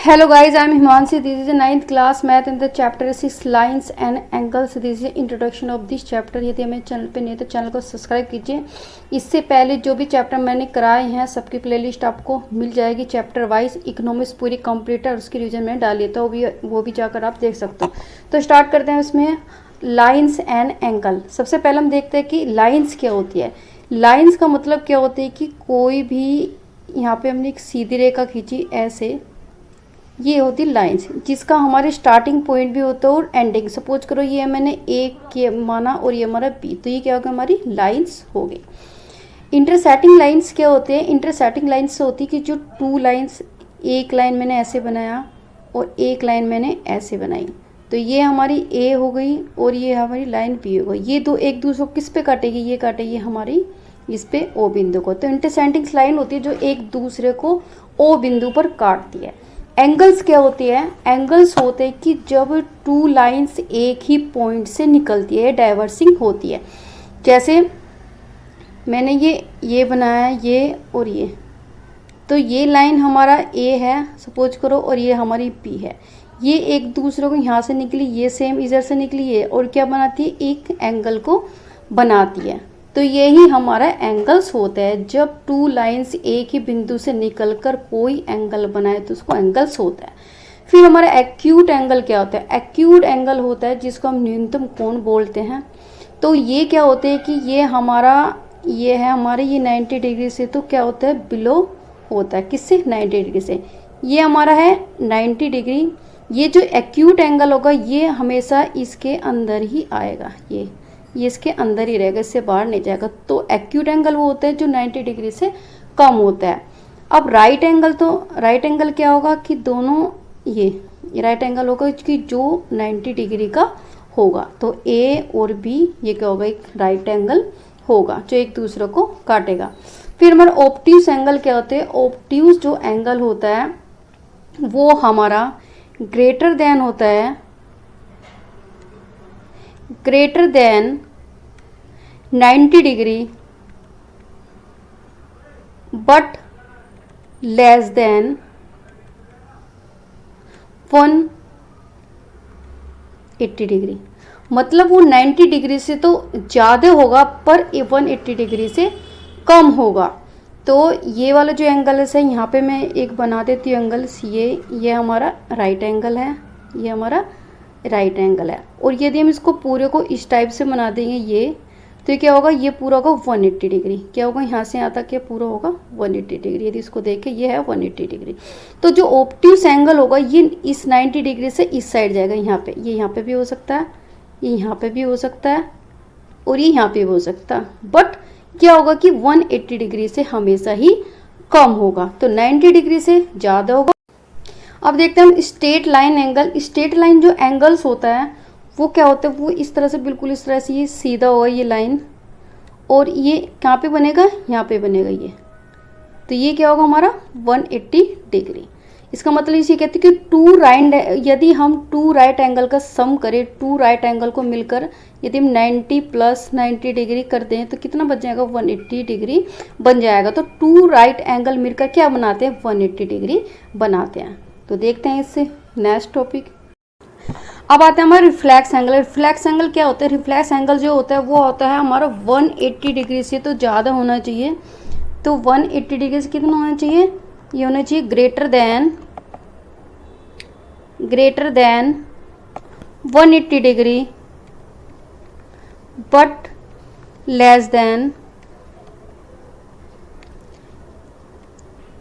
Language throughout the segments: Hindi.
Hello guys, I am Himanshi. This is the 9th class math in the chapter 6 lines and angles. This is the introduction of this chapter. यदि हमें चैनल पे नहीं तो चैनल को सब्सक्राइब कीजिए। इससे पहले जो भी चैप्टर मैंने कराए हैं सबकी प्लेलिस्ट आपको मिल जाएगी चैप्टर वाइज। इकोनॉमिक्स पूरी कंप्लीट है और उसकी रिवीजन में डाल देता हूँ, वो भी जाकर आप देख सकते हो। तो स्टार्ट करते हैं इसमें लाइन्स एंड एंगल। सबसे पहले हम देखते हैं कि लाइन्स क्या होती है। लाइन्स का मतलब क्या होता है कि कोई भी, यहाँ पे हमने एक सीधी रेखा खींची ऐसे, ये होती लाइंस जिसका हमारे स्टार्टिंग पॉइंट भी होता है और एंडिंग। सपोज करो ये मैंने ए माना और ये हमारा बी, तो ये क्या होगा, हमारी लाइंस हो गई। इंटरसेक्टिंग लाइंस क्या होते हैं? इंटरसेक्टिंग लाइंस होती है कि जो टू लाइंस, एक लाइन मैंने ऐसे बनाया और एक लाइन मैंने ऐसे बनाई, तो ये हमारी ए हो गई और ये हमारी लाइन बी हो गई। ये दो एक दूसरे को किस पे काटेगी? ये काटेगी हमारी इस पे ओ बिंदु को। तो इंटरसेक्टिंग लाइन होती है जो एक दूसरे को ओ बिंदु पर काटती है। एंगल्स क्या होती है? एंगल्स होते हैं कि जब टू लाइंस एक ही पॉइंट से निकलती है, डाइवर्सिंग होती है। जैसे मैंने ये बनाया, ये और ये, तो ये लाइन हमारा ए है सपोज करो और ये हमारी बी है। ये एक दूसरे को यहाँ से निकली, ये सेम इधर से निकली है और क्या बनाती है? एक एंगल को बनाती है। तो यही हमारा एंगल्स होता है। जब टू लाइंस एक ही बिंदु से निकलकर कोई एंगल बनाए तो उसको एंगल्स होता है। फिर हमारा एक्यूट एंगल क्या होता है? एक्यूट एंगल होता है जिसको हम न्यूनतम कोण बोलते हैं। तो ये क्या होते हैं कि ये हमारा, ये है हमारे, ये 90 डिग्री से तो क्या होता है, बिलो होता है। किससे? 90 डिग्री से। ये हमारा है 90 डिग्री। ये जो एक्यूट एंगल होगा ये हमेशा इसके अंदर ही आएगा, ये इसके अंदर ही रहेगा, इससे बाहर नहीं जाएगा। तो एक्यूट एंगल वो होता है जो 90 डिग्री से कम होता है। अब राइट एंगल, तो राइट एंगल क्या होगा कि दोनों, ये राइट एंगल होगा कि जो 90 डिग्री का होगा। तो ए और बी ये क्या होगा, एक राइट एंगल होगा जो एक दूसरे को काटेगा। फिर हमारा ऑब्ट्यूज एंगल क्या होते हैं? ऑब्ट्यूज जो एंगल होता है वो हमारा ग्रेटर देन होता है, greater than 90 degree but less than 180 degree. मतलब वो 90 डिग्री से तो ज़्यादा होगा पर 180 डिग्री से कम होगा। तो ये वाला जो एंगल्स है, यहाँ पे मैं एक बना देती हूँ एंगल्स। ये हमारा राइट एंगल है, ये हमारा राइट एंगल है। और यदि हम इसको पूरे को इस टाइप से बना देंगे ये, तो ये क्या होगा, ये पूरा होगा 180 डिग्री। क्या होगा, यहाँ से यहाँ तक ये पूरा होगा 180 डिग्री। यदि इसको देखें ये है 180 डिग्री। तो जो ऑब्ट्यूज एंगल होगा ये इस 90 डिग्री से इस साइड जाएगा, यहाँ पे। ये यहाँ पे भी हो सकता है, ये यहाँ पे भी हो सकता है और ये यहाँ पे भी हो सकता है। बट क्या होगा कि 180 डिग्री से हमेशा ही कम होगा, तो 90 डिग्री से ज़्यादा होगा। अब देखते हैं हम straight line angle. Straight line जो एंगल्स होता है वो क्या होता है, वो इस तरह से, बिल्कुल इस तरह से ये सीधा होगा ये लाइन, और ये कहाँ पे बनेगा, यहाँ पे बनेगा ये। तो ये क्या होगा हमारा 180 डिग्री। इसका मतलब इसे कहते हैं कि टू राइट, यदि हम टू राइट एंगल का सम करें, टू राइट एंगल को मिलकर यदि हम 90 प्लस 90 डिग्री कर दें तो कितना बन जाएगा, 180 डिग्री बन जाएगा। तो टू राइट एंगल मिलकर क्या बनाते हैं, 180 डिग्री बनाते हैं। तो देखते हैं इससे नेक्स्ट टॉपिक। अब आते हैं हमारे रिफ्लेक्स एंगल। रिफ्लेक्स एंगल क्या होता है? रिफ्लेक्स एंगल जो होता है वो होता है हमारा 180 डिग्री से तो ज़्यादा होना चाहिए। तो 180 डिग्री से कितना होना चाहिए, ये होना चाहिए greater than 180 degree but less than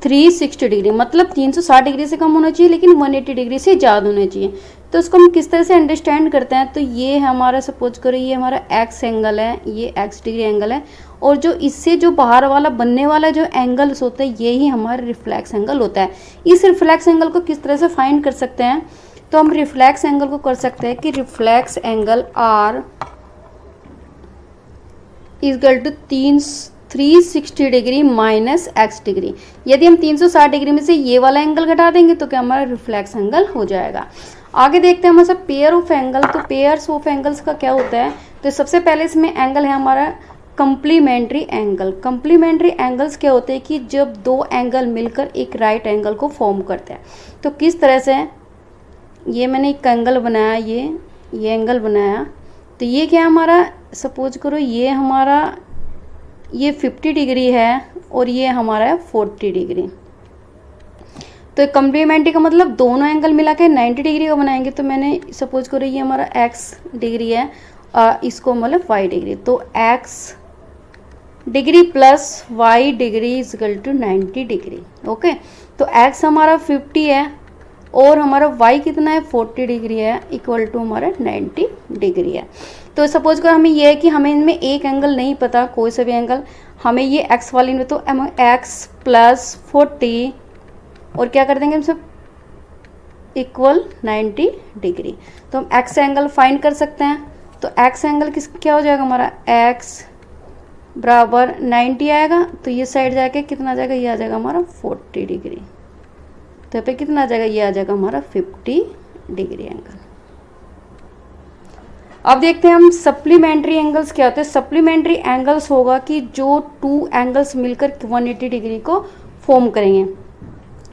360 degree. मतलब 360 डिग्री से कम होना चाहिए लेकिन 180 डिग्री से ज़्यादा होना चाहिए। तो इसको हम किस तरह से अंडरस्टैंड करते हैं? तो ये हमारा, सपोज करो ये हमारा एक्स एंगल है, ये एक्स डिग्री एंगल है, और जो इससे जो बाहर वाला बनने वाला जो एंगल्स होता है यही हमारा रिफ्लेक्स एंगल होता है। इस रिफ्लेक्स एंगल को किस तरह से फाइंड कर सकते हैं? तो हम रिफ्लेक्स एंगल को कर सकते हैं कि reflex angle are equal to 360 degree minus X degree. यदि हम 360 डिग्री में से ये वाला एंगल घटा देंगे तो क्या हमारा रिफ्लेक्स एंगल हो जाएगा। आगे देखते हैं हमारे पेयर ऑफ एंगल। तो पेयर्स ऑफ एंगल्स का क्या होता है? तो सबसे पहले इसमें एंगल है हमारा कंप्लीमेंट्री एंगल। कंप्लीमेंट्री एंगल्स क्या होते हैं कि जब दो एंगल मिलकर एक राइट एंगल को फॉर्म करते हैं। तो किस तरह से, ये मैंने एक एंगल बनाया, ये एंगल बनाया, तो ये क्या हमारा, सपोज करो ये हमारा ये 50 डिग्री है और ये हमारा है 40 डिग्री। तो कंप्लीमेंट्री का मतलब दोनों एंगल मिला के 90 डिग्री का बनाएंगे। तो मैंने सपोज करो ये हमारा x डिग्री है, इसको मतलब y डिग्री, तो x degree plus y degree is equal to 90 degree. Okay, तो x हमारा 50 है और हमारा y कितना है 40 डिग्री है, इक्वल टू हमारा 90 डिग्री है। तो सपोज करो हमें ये है कि हमें इनमें एक एंगल नहीं पता, कोई सा भी एंगल, हमें ये x वाली में, तो x प्लस 40 और क्या कर देंगे हम सब इक्वल 90 डिग्री। तो हम x एंगल फाइंड कर सकते हैं। तो x एंगल क्या हो जाएगा हमारा, x बराबर 90 आएगा, तो ये साइड जाके कितना आ जाएगा, ये आ जाएगा हमारा 40 डिग्री। तो यहाँ पे कितना आ जाएगा, ये आ जाएगा हमारा 50 डिग्री एंगल। अब देखते हैं हम सप्लीमेंट्री एंगल्स क्या होते हैं। सप्लीमेंट्री एंगल्स होगा कि जो टू एंगल्स मिलकर 180 डिग्री को फॉर्म करेंगे।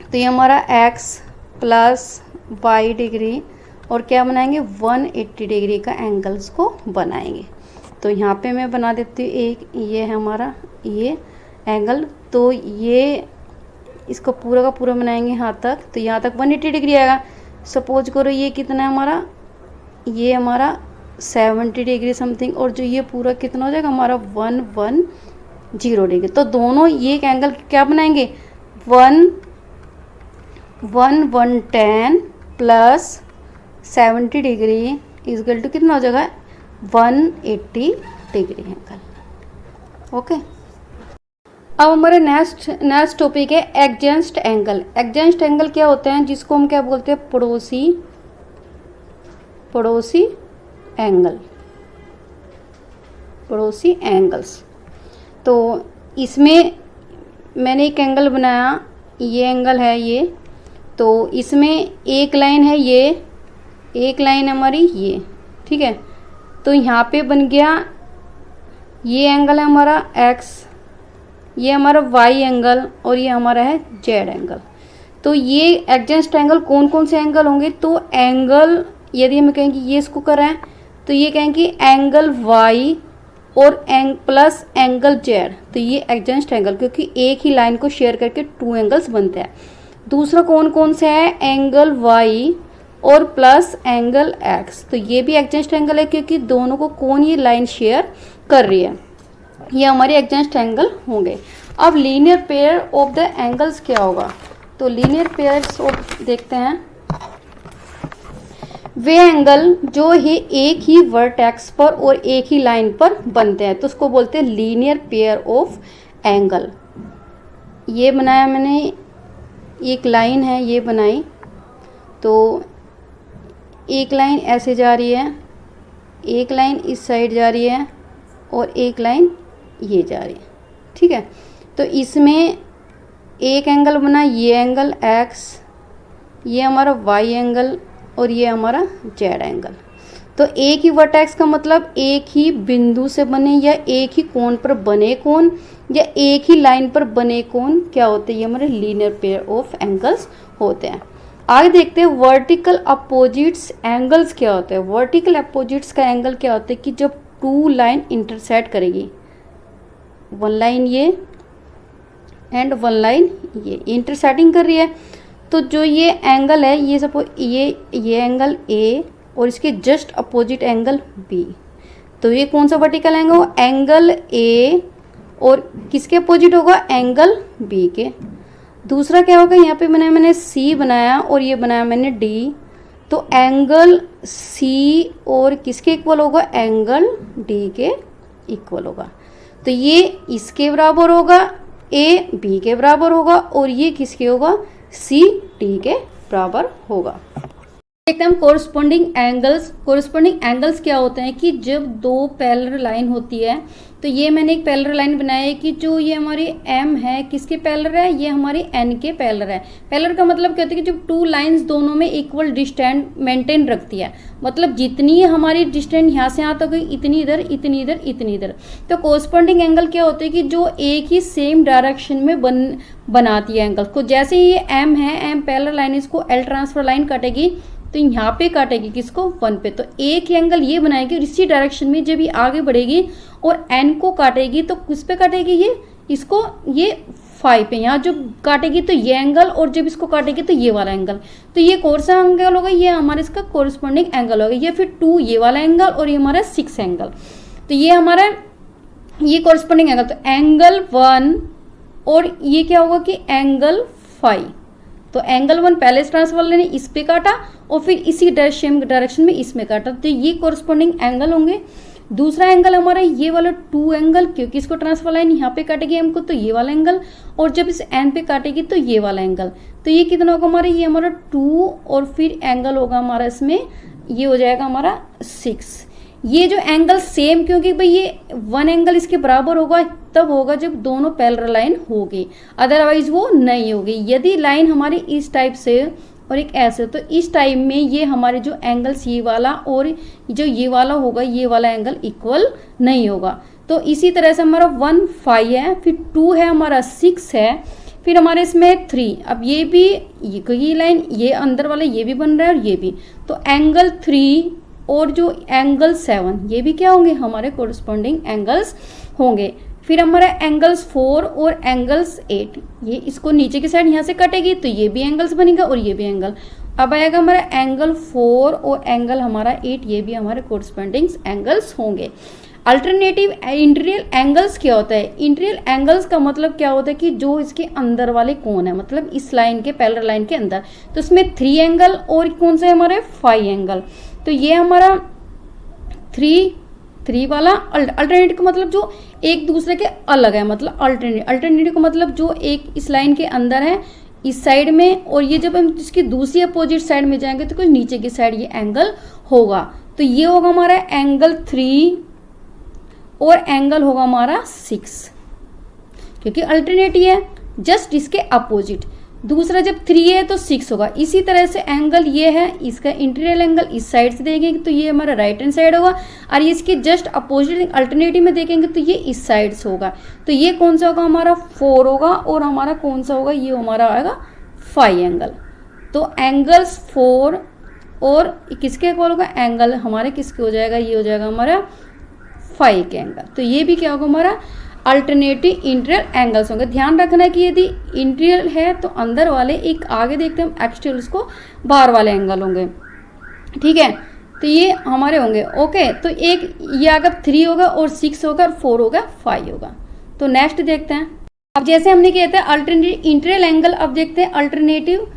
तो ये हमारा x प्लस y डिग्री और क्या बनाएंगे 180 डिग्री का एंगल्स को बनाएंगे। तो यहाँ पे मैं बना देती हूँ एक, ये है हमारा ये एंगल, तो ये इसको पूरा का पूरा बनाएंगे यहाँ तक, तो यहाँ तक 180 डिग्री आएगा। सपोज करो ये कितना है हमारा, ये हमारा 70 डिग्री समथिंग, और जो ये पूरा कितना हो जाएगा हमारा 110 डिग्री। तो दोनों ये एक एंगल क्या बनाएंगे 110 plus 70 degree is equal to कितना हो जाएगा 180 डिग्री एंगल। ओके, अब हमारे नेक्स्ट टॉपिक है एडजेंस्ट एंगल। एडजेंस्ट एंगल क्या होते हैं, जिसको हम क्या बोलते हैं, पड़ोसी एंगल, पड़ोसी एंगल्स। तो इसमें मैंने एक एंगल बनाया, ये एंगल है ये, तो इसमें एक लाइन है, ये एक लाइन हमारी ये, ठीक है। तो यहाँ पे बन गया ये एंगल है हमारा x, ये हमारा y एंगल और ये हमारा है z एंगल। तो ये एडजेंस्ट एंगल कौन कौन से एंगल होंगे, तो एंगल यदि हम कहेंगे ये इसको कर रहे हैं, तो ये कहेंगे एंगल y और प्लस एंगल z, तो ये एडजेंस्ट एंगल, क्योंकि एक ही लाइन को शेयर करके टू एंगल्स बनते हैं। दूसरा कौन कौन से है, एंगल y और प्लस एंगल x, तो ये भी एडजेंस्ट एंगल है क्योंकि दोनों को कौन ये लाइन शेयर कर रही है, ये हमारे एडजेंस्ट एंगल होंगे। अब linear pair of the angles क्या होगा, तो लीनियर पेयर्स ऑफ देखते हैं, वे एंगल जो है एक ही वर्टेक्स पर और एक ही लाइन पर बनते हैं, तो उसको बोलते हैं लीनियर पेयर ऑफ एंगल। ये बनाया मैंने, एक लाइन है ये बनाई, तो एक लाइन ऐसे जा रही है, एक लाइन इस साइड जा रही है और एक लाइन ये जा रही है, ठीक है। तो इसमें एक एंगल बना, ये एंगल x, ये हमारा y एंगल और ये हमारा z एंगल। तो एक ही वर्टेक्स का मतलब एक ही बिंदु से बने या एक ही कोण पर बने कोण या एक ही लाइन पर बने कोण क्या होते हैं, ये हमारे लीनियर पेयर ऑफ एंगल्स होते हैं। आगे देखते हैं वर्टिकल अपोजिट्स एंगल्स क्या होते हैं। वर्टिकल अपोजिट्स का एंगल क्या होता है कि जब टू लाइन इंटरसेक्ट करेगी, वन लाइन ये एंड वन लाइन ये इंटरसेक्टिंग कर रही है, तो जो ये एंगल है, ये सपोज ये एंगल A और इसके जस्ट अपोजिट एंगल B, तो ये कौन सा वर्टिकल एंगल होगा, एंगल A और किसके अपोजिट होगा, एंगल B के। दूसरा क्या होगा, यहाँ पे मैंने C बनाया और ये बनाया मैंने D, तो एंगल C और किसके इक्वल होगा, एंगल D के इक्वल होगा। तो ये इसके बराबर होगा, A B के बराबर होगा और ये किसके होगा, C D के बराबर होगा। देखते हैं हम कोरस्पॉन्डिंग एंगल्स। कोरस्पॉन्डिंग एंगल्स क्या होते हैं कि जब दो पैरेलल लाइन होती है, तो ये मैंने एक पैरेलल लाइन बनाया है कि जो ये हमारी m है किसके पैरेलल है, ये हमारी n के पैरेलल है। पैरेलल का मतलब क्या होता है कि जब टू लाइंस दोनों में इक्वल डिस्टेंस मेंटेन रखती है, मतलब जितनी हमारी डिस्टेंस यहाँ से यहाँ तक गई इतनी इधर इतनी इधर इतनी इधर। तो कोरस्पॉन्डिंग एंगल क्या होता है कि जो एक ही सेम डायरेक्शन में बनाती है एंगल को। जैसे ही ये m है, m पैरेलल लाइन, इसको l ट्रांसफर लाइन काटेगी तो यहाँ पे काटेगी किसको, 1 पे। तो एक एंगल ये बनाएगी और इसी डायरेक्शन में जब ये आगे बढ़ेगी और n को काटेगी तो किस पे काटेगी, ये इसको, ये 5 पे यहाँ जो काटेगी तो ये एंगल, और जब इसको काटेगी तो ये वाला एंगल। तो ये कौन सा एंगल होगा, ये हमारा इसका कोरस्पॉन्डिंग एंगल होगा। ये फिर 2 ये वाला एंगल और ये हमारा 6 एंगल। तो ये हमारा ये कोरस्पॉन्डिंग एंगल। तो एंगल 1 और ये क्या होगा कि एंगल 5। तो एंगल 1 पहले ट्रांसफर ने इस पे काटा और फिर इसी डायरेक्शन में इसमें काटा, तो ये कोरस्पॉन्डिंग एंगल होंगे। दूसरा एंगल हमारा ये वाला 2 एंगल, क्योंकि इसको ट्रांसफर लाइन यहाँ पे काटेगी एम को, तो ये वाला एंगल, और जब इस एन पे काटेगी तो ये वाला एंगल। तो ये कितना होगा हमारा, ये हमारा 2 और फिर एंगल होगा हमारा इसमें, ये हो जाएगा हमारा 6। ये जो एंगल सेम, क्योंकि भाई ये 1 एंगल इसके बराबर होगा तब होगा जब दोनों पैरेलल लाइन होगी, अदरवाइज वो नहीं होगी। यदि लाइन हमारी इस टाइप से और एक ऐसे, तो इस टाइप में ये हमारे जो एंगल्स ये वाला और जो ये वाला होगा, ये वाला एंगल इक्वल नहीं होगा। तो इसी तरह से हमारा 1 5 है, फिर 2 है, हमारा 6 है, फिर हमारे इसमें 3। अब ये भी ये लाइन, ये अंदर वाला ये भी बन रहा है और ये भी, तो एंगल 3 और जो एंगल 7 ये भी क्या होंगे, हमारे कोरस्पॉन्डिंग एंगल्स होंगे। फिर हमारा एंगल्स 4 और एंगल्स 8, ये इसको नीचे की साइड यहाँ से कटेगी तो ये भी एंगल्स बनेगा और ये भी एंगल। अब आएगा हमारा एंगल 4 और एंगल हमारा 8, ये भी हमारे कोरस्पॉन्डिंग एंगल्स होंगे। अल्टरनेटिव इंटीरियर एंगल्स क्या होता है, इंटीरियर एंगल्स का मतलब क्या होता है कि जो इसके अंदर वाले कोण है, मतलब इस लाइन के पैरेलल लाइन के अंदर, तो इसमें 3 एंगल और कौन सा है हमारे 5 एंगल। तो ये हमारा 3 वाला अल्टरनेटिव का मतलब जो एक दूसरे के अलग है, मतलब अल्टरनेटिव का मतलब जो एक इस लाइन के अंदर है इस साइड में, और ये जब हम इसकी दूसरी अपोजिट साइड में जाएंगे तो कुछ नीचे की साइड ये एंगल होगा। तो ये होगा हमारा एंगल 3 और एंगल होगा हमारा 6, क्योंकि अल्टरनेटिव है जस्ट इसके अपोजिट। दूसरा जब 3 है तो 6 होगा। इसी तरह से एंगल ये है, इसका इंटीरियर एंगल इस साइड से देखेंगे तो ये हमारा राइट हैंड साइड होगा, और ये इसके जस्ट अपोजिट अल्टरनेटिव में देखेंगे तो ये इस साइड से होगा। तो ये कौन सा होगा हमारा 4 होगा, और हमारा कौन सा होगा, ये हमारा आएगा 5 एंगल। तो एंगल्स 4 और किसके इक्वल होगा, एंगल हमारे किसके हो जाएगा, ये हो जाएगा हमारा 5 के एंगल। तो ये भी क्या होगा हमारा अल्टरनेटिव इंटीरियर एंगल्स होंगे। ध्यान रखना है कि यदि इंटीरियर है तो अंदर वाले, एक आगे देखते हैं हम एक्सटीरियर, उसको बाहर वाले एंगल होंगे, ठीक है। तो ये हमारे होंगे, ओके। तो एक ये अगर 3 होगा और 6 होगा और 4 होगा 5 होगा। तो नेक्स्ट देखते हैं। अब जैसे हमने किया था अल्टरनेटिव इंटीरियर एंगल, अब देखते हैं अल्टरनेटिव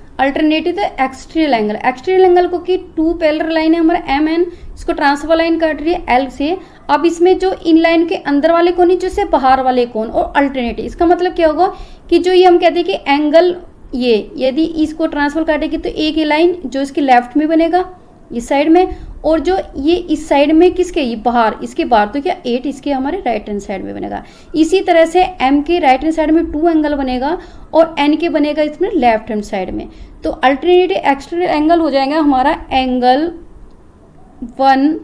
तो एक्सटीरियर एंगल। एक्सटीरियर एंगल को कि 2 पैरेलल लाइन है हमारा MN, इसको ट्रांसफर लाइन काट रही है L से। अब इसमें जो इन लाइन के अंदर वाले कोण, जो से बाहर वाले कोण, और अल्टरनेटिव, इसका मतलब क्या होगा कि जो ये हम कहते हैं कि एंगल ये यदि इसको ट्रांसफर काटेगी तो एक ही लाइन जो इसके लेफ्ट में बनेगा इस साइड में, और जो ये इस साइड में किसके, ये बाहर, इसके बाहर, तो क्या 8 इसके हमारे राइट हैंड साइड में बनेगा। इसी तरह से M के राइट हैंड साइड में 2 एंगल बनेगा और N के बनेगा इसमें लेफ्ट हैंड साइड में। तो अल्टरनेटिव एक्सटीरियर एंगल हो जाएगा हमारा एंगल 1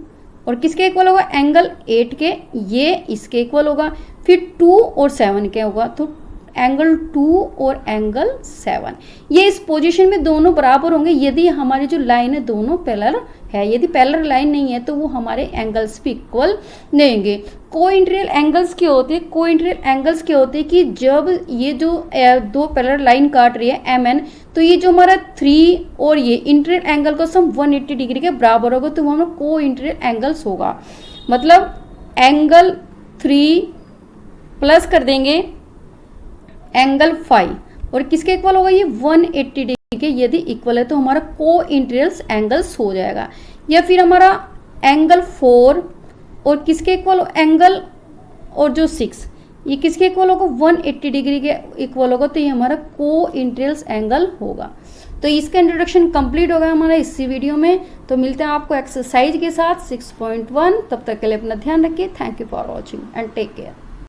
और किसके इक्वल होगा, एंगल 8 के, ये इसके इक्वल होगा। फिर 2 और 7 के होगा, तो एंगल 2 और एंगल 7, ये इस पोजीशन में दोनों बराबर होंगे यदि हमारी जो लाइन है दोनों पैरेलल है। यदि पैरेलल लाइन नहीं है तो वो हमारे एंगल्स भी इक्वल नहीं होंगे। कोइंटीरियर एंगल्स क्या होते हैं, कोइंटीरियर एंगल्स क्या होते हैं कि जब ये जो 2 पैरेलल लाइन काट रही है MN, तो ये जो हमारा 3 और ये इंटीरियर एंगल का सम 180 डिग्री के बराबर होगा, तो वो हमारा कोइंटीरियर एंगल्स होगा। मतलब एंगल 3 प्लस कर देंगे एंगल 5 और किसके इक्वल होगा, ये 180 डिग्री के यदि इक्वल है तो हमारा को इंटीरियर एंगल्स हो जाएगा। या फिर हमारा एंगल 4 और किसके इक्वल एंगल और जो 6, ये किसके इक्वल होगा, 180 डिग्री के इक्वल होगा, तो ये हमारा को इंटीरियर्स एंगल होगा। तो इसका इंट्रोडक्शन कंप्लीट होगा हमारा इसी वीडियो में। तो मिलते हैं आपको एक्सरसाइज के साथ 6.1। तब तक के लिए अपना ध्यान रखिए। Thank you for watching and take care.